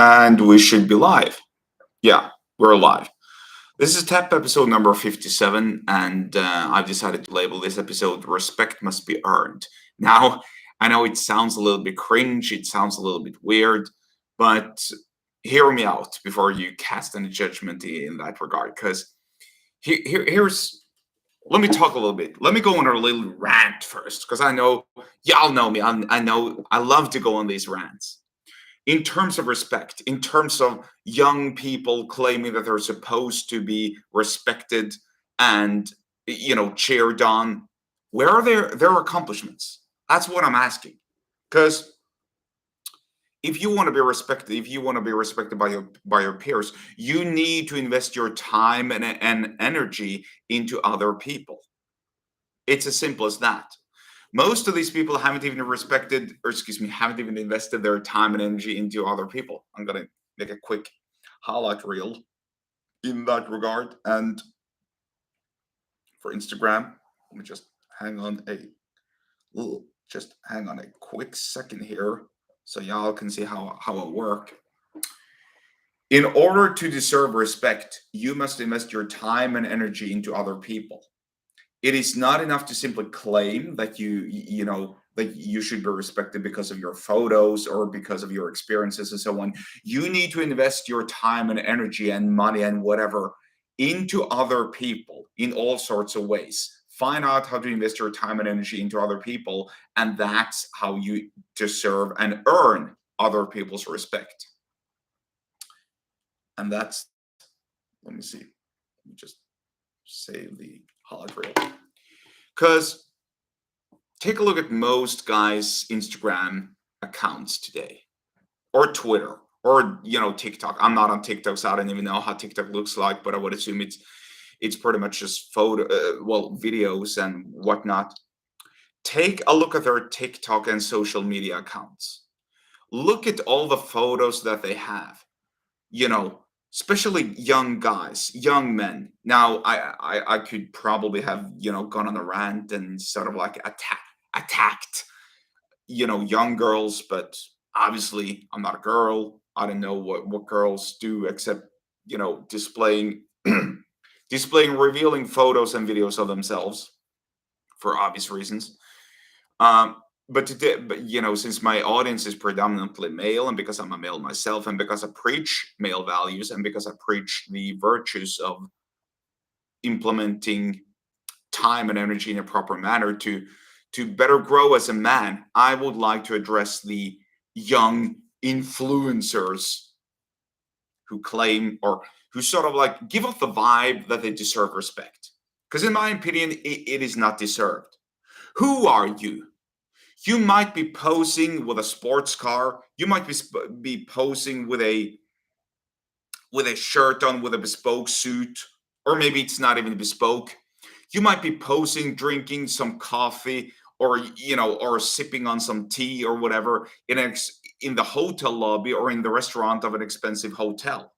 And we should be live. Yeah, we're live. This is TEPP episode number 57, and I've decided to label this episode Respect Must Be Earned. Now, I know it sounds a little bit cringe, it sounds a little bit weird, but hear me out before you cast any judgment in that regard. Because here's, let me talk a little bit. Let me go on a little rant first, because I know, y'all know me. I know I love to go on these rants in terms of respect, in terms of young people claiming that they're supposed to be respected and cheered on. Where are their accomplishments? That's what I'm asking. Because if you want to be respected, if you want to be respected by your peers, you need to invest your time and energy into other people. It's as simple as that. Most of these people haven't even respected, or excuse me, haven't even invested their time and energy into other people. I'm gonna make a quick highlight reel in that regard. And for Instagram, let me just hang on a quick second here so y'all can see how it work. In order to deserve respect, you must invest your time and energy into other people. It is not enough to simply claim that you should be respected because of your photos or because of your experiences and so on. You need to invest your time and energy and money and whatever into other people in all sorts of ways. Find out how to invest your time and energy into other people, and that's how you deserve and earn other people's respect. And that's, let me see, let me just save the highlight reel. Because take a look at most guys' Instagram accounts today, or Twitter, or TikTok. I'm not on TikTok, so I don't even know how TikTok looks like, but I would assume it's pretty much just videos and whatnot. Take a look at their TikTok and social media accounts. Look at all the photos that they have. Especially young guys, young men. Now, I could probably have gone on a rant and sort of like attacked young girls, but obviously I'm not a girl. I don't know what girls do except displaying displaying revealing photos and videos of themselves for obvious reasons. Um, but today, since my audience is predominantly male, and because I'm a male myself, and because I preach male values, and because I preach the virtues of implementing time and energy in a proper manner to better grow as a man, I would like to address the young influencers who claim, or who sort of like give off the vibe that they deserve respect. Because in my opinion, it is not deserved. Who are you? You might be posing with a sports car. You might be posing with a shirt on, with a bespoke suit, or maybe it's not even bespoke. You might be posing drinking some coffee, or or sipping on some tea or whatever in the hotel lobby or in the restaurant of an expensive hotel.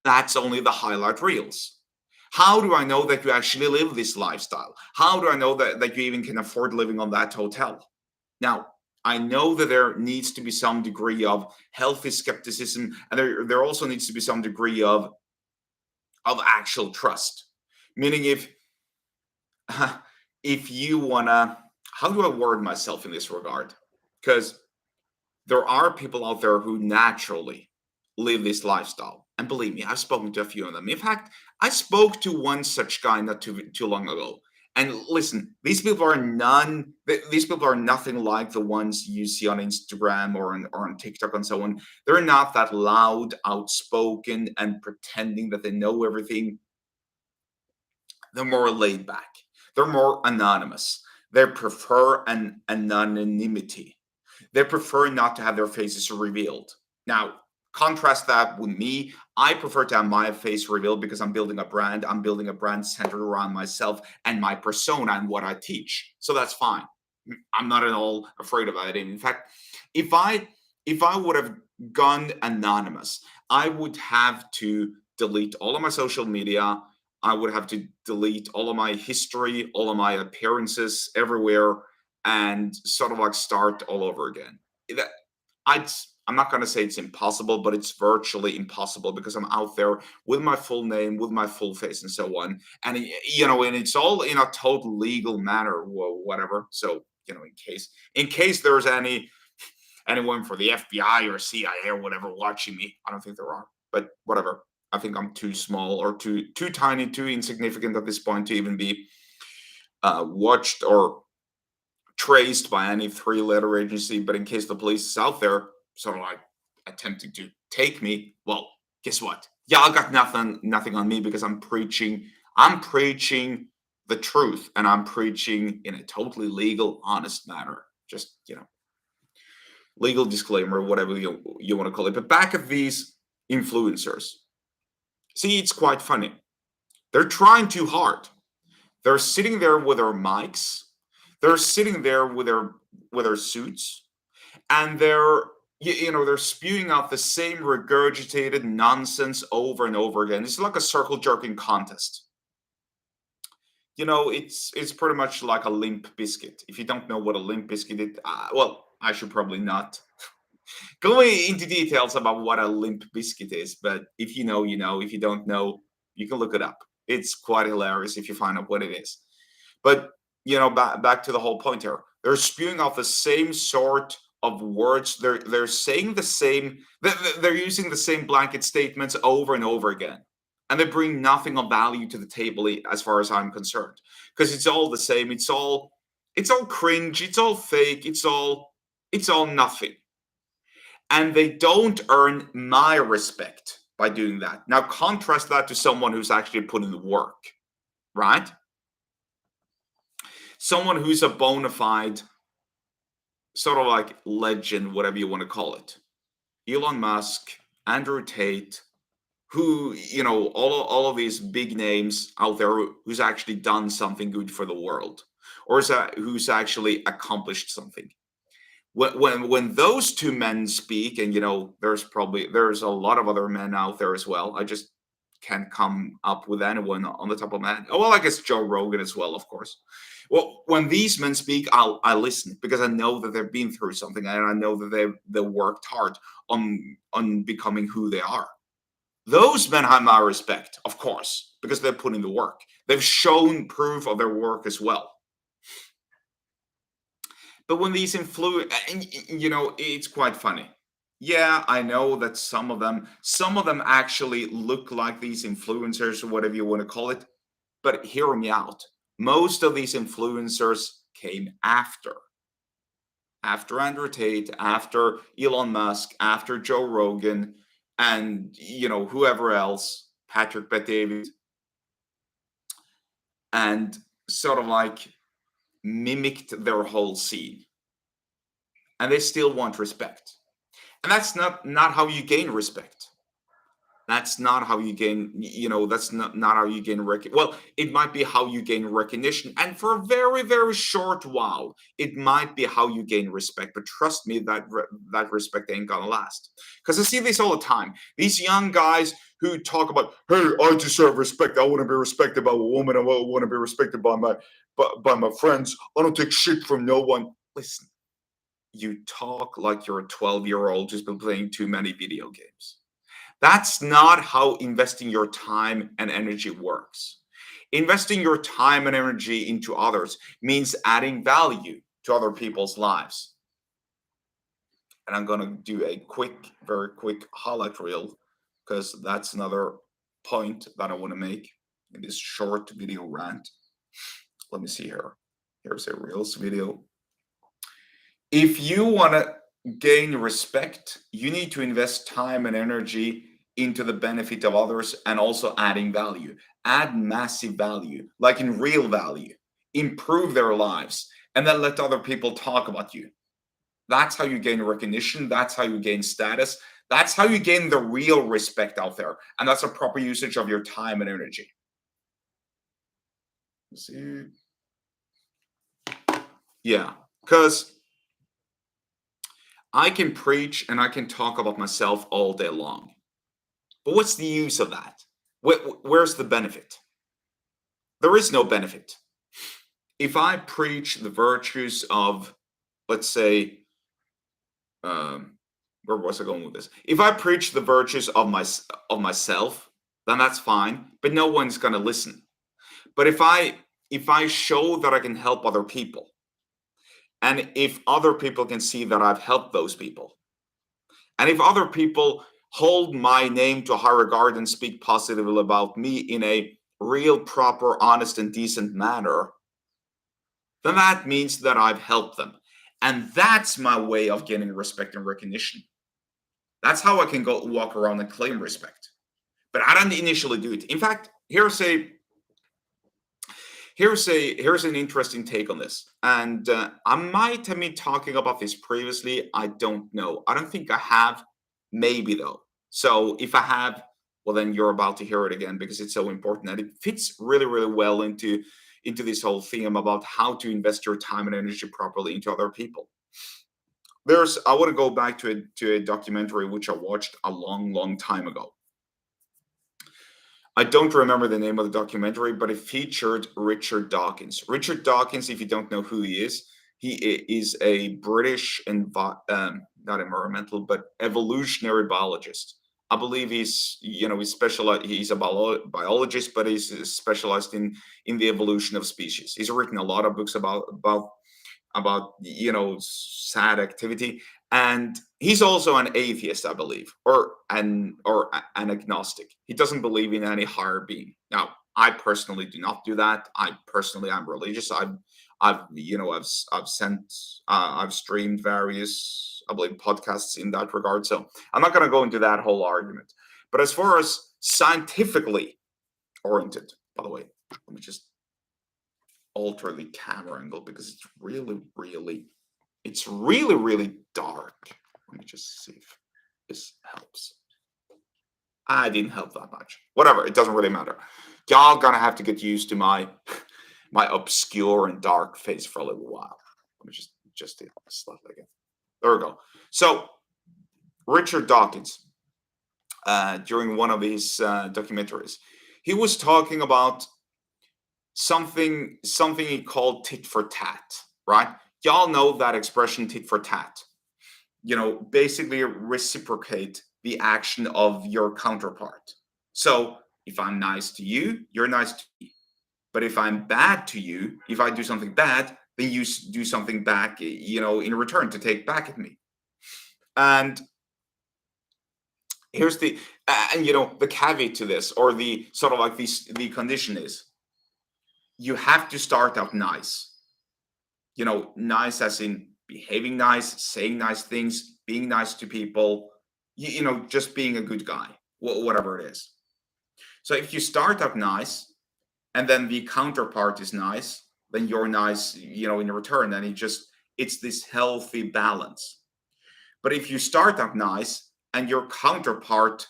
That's only the highlight reels. How do I know that you actually live this lifestyle? How do I know that you even can afford living on that hotel? Now, I know that there needs to be some degree of healthy skepticism, and there also needs to be some degree of actual trust. Meaning, if you wanna, how do I word myself in this regard? Because there are people out there who naturally live this lifestyle. And believe me, I've spoken to a few of them. In fact, I spoke to one such guy not too long ago. And listen, these people are these people are nothing like the ones you see on Instagram or on TikTok and so on. They're not that loud, outspoken, and pretending that they know everything. They're more laid back. They're more anonymous. They prefer an anonymity. They prefer not to have their faces revealed. Now, contrast that with me. I prefer to have my face revealed because I'm building a brand. I'm building a brand centered around myself and my persona and what I teach. So that's fine. I'm not at all afraid about it. In fact, if I would have gone anonymous, I would have to delete all of my social media. I would have to delete all of my history, all of my appearances everywhere, and sort of like start all over again. That I'd I'm not going to say it's impossible, but it's virtually impossible because I'm out there with my full name, with my full face, and so on. And and it's all in a total legal manner, whatever. So in case there's anyone for the FBI or CIA or whatever watching me, I don't think there are, but whatever. I think I'm too small or too tiny, too insignificant at this point to even be watched or traced by any three-letter agency. But in case the police is out there, sort of like attempting to take me, well, guess what? Y'all got nothing on me because I'm preaching. I'm preaching the truth, and I'm preaching in a totally legal, honest manner. Just legal disclaimer, whatever you want to call it. But back at these influencers, see, it's quite funny. They're trying too hard. They're sitting there with their mics. They're sitting there with their suits, and they're spewing out the same regurgitated nonsense over and over again. It's like a circle jerking contest. It's pretty much like a limp biscuit. If you don't know what a limp biscuit is, well, I should probably not go into details about what a limp biscuit is. But if you know, you know. If you don't know, you can look it up. It's quite hilarious if you find out what it is. But back to the whole point here. They're spewing off the same sort of words. They're saying the same. They're using the same blanket statements over and over again, and they bring nothing of value to the table, as far as I'm concerned, because it's all the same. It's all cringe. It's all fake. It's all nothing, and they don't earn my respect by doing that. Now contrast that to someone who's actually put in the work, right? Someone who's a bona fide sort of like legend, whatever you want to call it. Elon Musk, Andrew Tate, who, all of these big names out there who's actually done something good for the world, or who's actually accomplished something. When those two men speak, and there's a lot of other men out there as well. I just can't come up with anyone on the top of my head. Oh, well, I guess Joe Rogan as well, of course. Well, when these men speak, I listen because I know that they've been through something, and I know that they've worked hard on becoming who they are. Those men have my respect, of course, because they're putting the work. They've shown proof of their work as well. But when these it's quite funny. Yeah, I know that some of them actually look like these influencers or whatever you want to call it. But hear me out. Most of these influencers came after Andrew Tate, after Elon Musk, after Joe Rogan, and whoever else, Patrick Bet David, and sort of like mimicked their whole scene, and they still want respect. And that's not how you gain respect. That's not how you gain, that's not how you gain well, it might be how you gain recognition. And for a very, very short while, it might be how you gain respect. But trust me, that respect ain't gonna last. Because I see this all the time. These young guys who talk about, hey, I deserve respect. I want to be respected by a woman. I want to be respected by my friends. I don't take shit from no one. Listen, you talk like you're a 12-year-old who's been playing too many video games. That's not how investing your time and energy works. Investing your time and energy into others means adding value to other people's lives. And I'm going to do a very quick highlight reel because that's another point that I want to make in this short video rant. Let me see here. Here's a Reels video. If you want to gain respect, you need to invest time and energy into the benefit of others and also adding value. Add massive value, like in real value. Improve their lives, and then let other people talk about you. That's how you gain recognition. That's how you gain status. That's how you gain the real respect out there. And that's a proper usage of your time and energy. See? Yeah, because I can preach and I can talk about myself all day long. But what's the use of that? Where's the benefit? There is no benefit. If I preach the virtues of, let's say, where was I going with this? If I preach the virtues of myself, then that's fine, but no one's gonna listen. But if I show that I can help other people, and if other people can see that I've helped those people, and if other people hold my name to high regard and speak positively about me in a real, proper, honest, and decent manner, then that means that I've helped them. And that's my way of getting respect and recognition. That's how I can go walk around and claim respect. But I don't initially do it. In fact, here's an interesting take on this, and I might have been talking about this previously. I don't know. I don't think I have. Maybe though. So if I have, well, then you're about to hear it again because it's so important and it fits really, really well into this whole theme about how to invest your time and energy properly into other people. I want to go back to a documentary which I watched a long, long time ago. I don't remember the name of the documentary, but it featured Richard Dawkins. Richard Dawkins, if you don't know who he is a British not environmental, but evolutionary biologist. I believe he's specialized. He's a biologist, but he's specialized in the evolution of species. He's written a lot of books about sad activity, and he's also an atheist, I believe, or an agnostic. He doesn't believe in any higher being. Now I personally do not do that. I'm religious. I've streamed various, I believe, podcasts in that regard, so I'm not going to go into that whole argument. But as far as scientifically oriented, by the way, let me just alter the camera angle because it's really, really dark. Let me just see if this helps. I didn't help that much. Whatever, it doesn't really matter. Y'all gonna have to get used to my obscure and dark face for a little while. Let me just do slightly again. There we go. So Richard Dawkins, during one of his documentaries, he was talking about something he called tit for tat, right? Y'all know that expression, tit for tat. Basically reciprocate the action of your counterpart. So if I'm nice to you, you're nice to me. But if I'm bad to you, if I do something bad, then you do something back, in return to take back at me. And here's the caveat to this, or the sort of like the condition is, you have to start out nice. Nice as in behaving nice, saying nice things, being nice to people, just being a good guy, whatever it is. So if you start out nice and then the counterpart is nice, then you're nice, in return. And it's this healthy balance. But if you start out nice and your counterpart,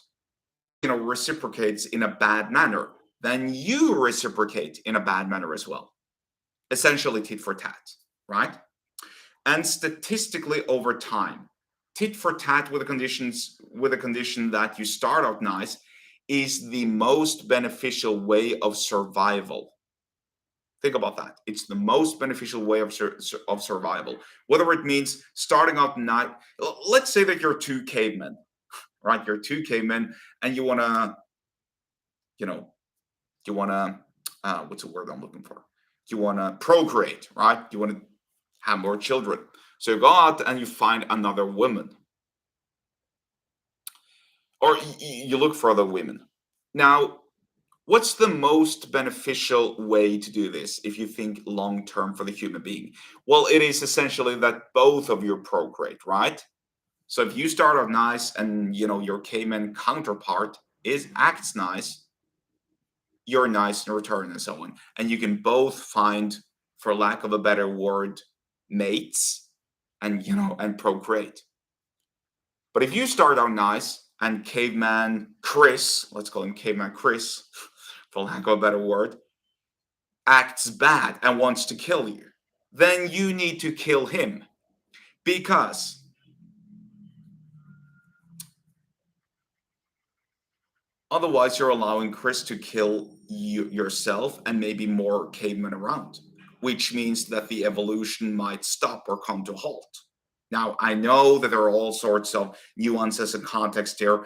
reciprocates in a bad manner, then you reciprocate in a bad manner as well. Essentially tit for tat, right? And statistically over time, tit for tat with a condition that you start out nice is the most beneficial way of survival. Think about that. It's the most beneficial way of survival. Whether it means starting out nice, let's say that you're two cavemen, right? You're two cavemen, and you wanna, what's the word I'm looking for? You wanna procreate, right? You wanna have more children. So you go out and you find another woman, or you look for other women. Now, what's the most beneficial way to do this if you think long term for the human being? Well, it is essentially that both of you procreate, right? So if you start off nice and your caveman counterpart acts nice, you're nice in return and so on. And you can both find, for lack of a better word, mates and procreate. But if you start out nice and caveman Chris, let's call him caveman Chris, for lack of a better word, acts bad and wants to kill you, then you need to kill him, because otherwise you're allowing Chris to kill yourself and maybe more cavemen around, which means that the evolution might stop or come to a halt. Now, I know that there are all sorts of nuances and context here.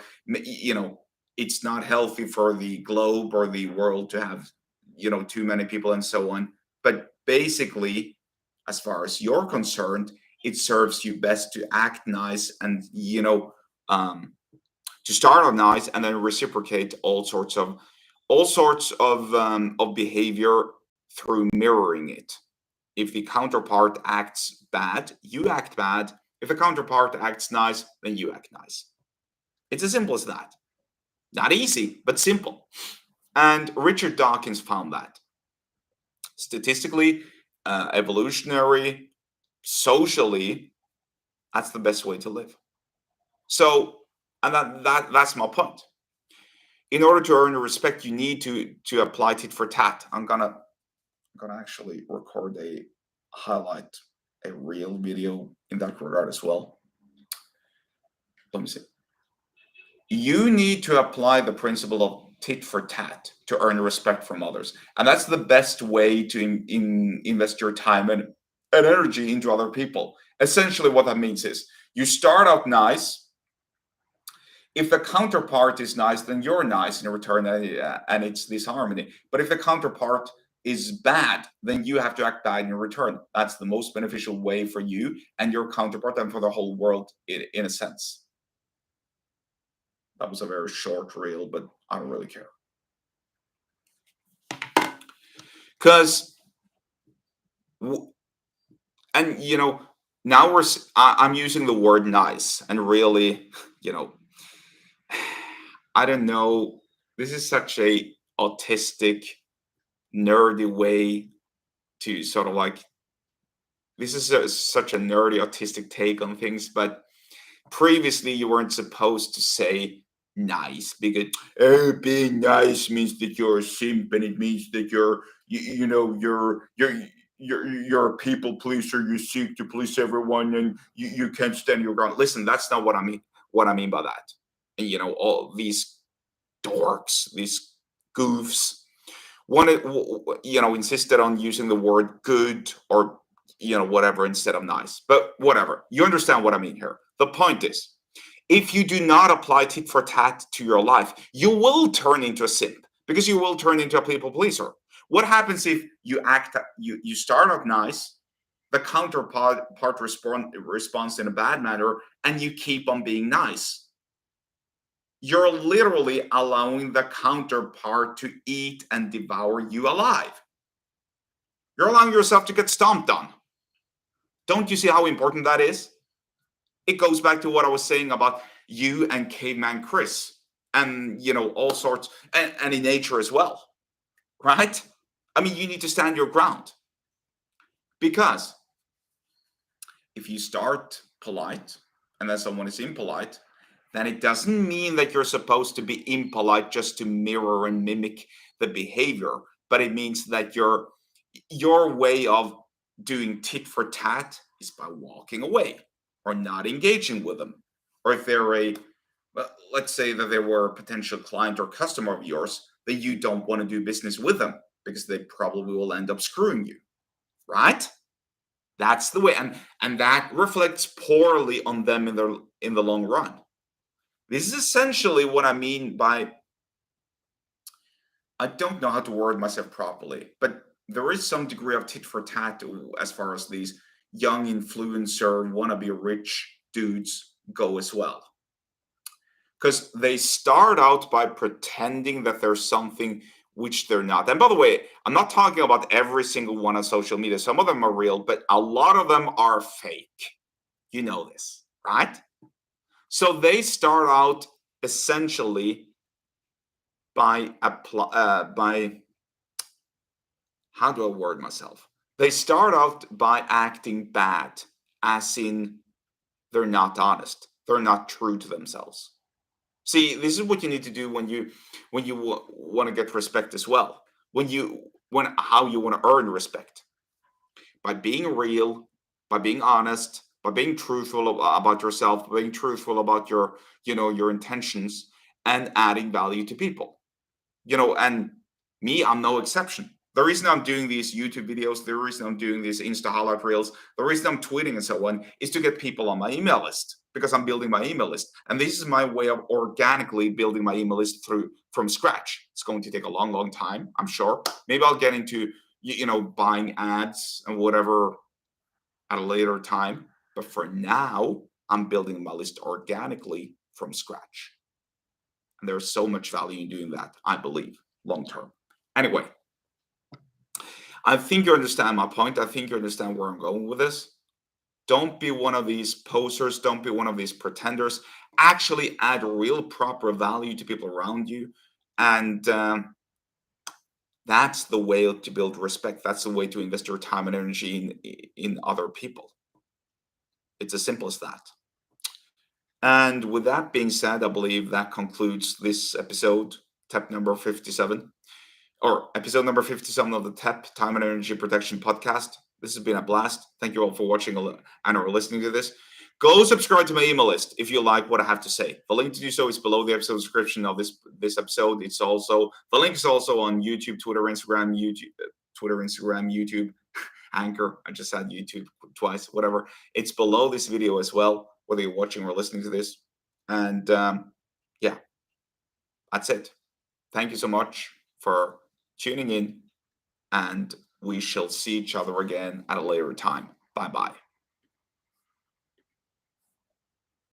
It's not healthy for the globe or the world to have, too many people and so on. But basically, as far as you're concerned, it serves you best to act nice and, um, to start off nice and then reciprocate all sorts of behavior through mirroring it. If the counterpart acts bad, you act bad. If the counterpart acts nice, then you act nice. It's as simple as that. Not easy, but simple. And Richard Dawkins found that statistically, evolutionary, socially, that's the best way to live. So, and that's my point. In order to earn respect, you need to apply tit for tat. I'm gonna actually record a real video in that regard as well. Let me see. You need to apply the principle of tit for tat to earn respect from others, and that's the best way to invest your time and energy into other people. Essentially, what that means is you start out nice. If the counterpart is nice, then you're nice in return, and it's this harmony. But if the counterpart is bad, then you have to act bad in return. That's the most beneficial way for you and your counterpart and for the whole world, in a sense. That was a very short reel, but I don't really care. Because, and now I'm using the word nice, and really, I don't know. This is such a autistic, nerdy way to sort of like. This is such a nerdy, autistic take on things. But previously, you weren't supposed to say nice because being nice means that you're a simp, and it means that you're a people pleaser. You seek to please everyone, and you can't stand your ground. Listen, that's not what I mean. What I mean by that, and all these dorks, these goofs, wanted insisted on using the word good or whatever instead of nice. But whatever, you understand what I mean here. The point is, if you do not apply tit for tat to your life, you will turn into a simp because you will turn into a people pleaser. What happens if you start off nice, the counterpart responds in a bad manner, and you keep on being nice? You're literally allowing the counterpart to eat and devour you alive. You're allowing yourself to get stomped on. Don't you see how important that is? It goes back to what I was saying about you and caveman Chris, and all sorts, and in nature as well, right? I mean, you need to stand your ground, because if you start polite and then someone is impolite, then it doesn't mean that you're supposed to be impolite just to mirror and mimic the behavior, but it means that your way of doing tit for tat is by walking away or not engaging with them. Or if let's say that they were a potential client or customer of yours, that you don't want to do business with them because they probably will end up screwing you, right? That's the way, and that reflects poorly on them in the long run. This is essentially what I mean by, I don't know how to word myself properly, but there is some degree of tit for tat as far as these young influencer wannabe rich dudes go as well. Because they start out by pretending that there's something which they're not. And by the way, I'm not talking about every single one on social media. Some of them are real, but a lot of them are fake. You know this, right? So they start out essentially by how do I word myself? They start out by acting bad, as in they're not honest, they're not true to themselves. See, this is what you need to do when you want to get respect as well. How you want to earn respect, by being real, by being honest, by being truthful about yourself, by being truthful about your intentions, and adding value to people. And me, I'm no exception. The reason I'm doing these YouTube videos, the reason I'm doing these Insta highlight reels, the reason I'm tweeting and so on is to get people on my email list because I'm building my email list. And this is my way of organically building my email list from scratch. It's going to take a long, long time, I'm sure. Maybe I'll get into buying ads and whatever at a later time. But for now, I'm building my list organically from scratch. And there's so much value in doing that, I believe, long term. Anyway, I think you understand my point. I think you understand where I'm going with this. Don't be one of these posers. Don't be one of these pretenders. Actually add real proper value to people around you. And that's the way to build respect. That's the way to invest your time and energy in other people. It's as simple as that. And with that being said, I believe that concludes this episode, TEPP number 57, or episode number 57 of the TEPP Time and Energy Protection Podcast. This has been a blast. Thank you all for watching and or listening to this. Go subscribe to my email list if you like what I have to say. The link to do so is below the episode description of this episode. The link is also on YouTube, Twitter, Instagram, YouTube, Anchor. I just said YouTube twice, whatever. It's below this video as well, whether you're watching or listening to this. And yeah, that's it. Thank you so much for tuning in, and we shall see each other again at a later time. Bye-bye.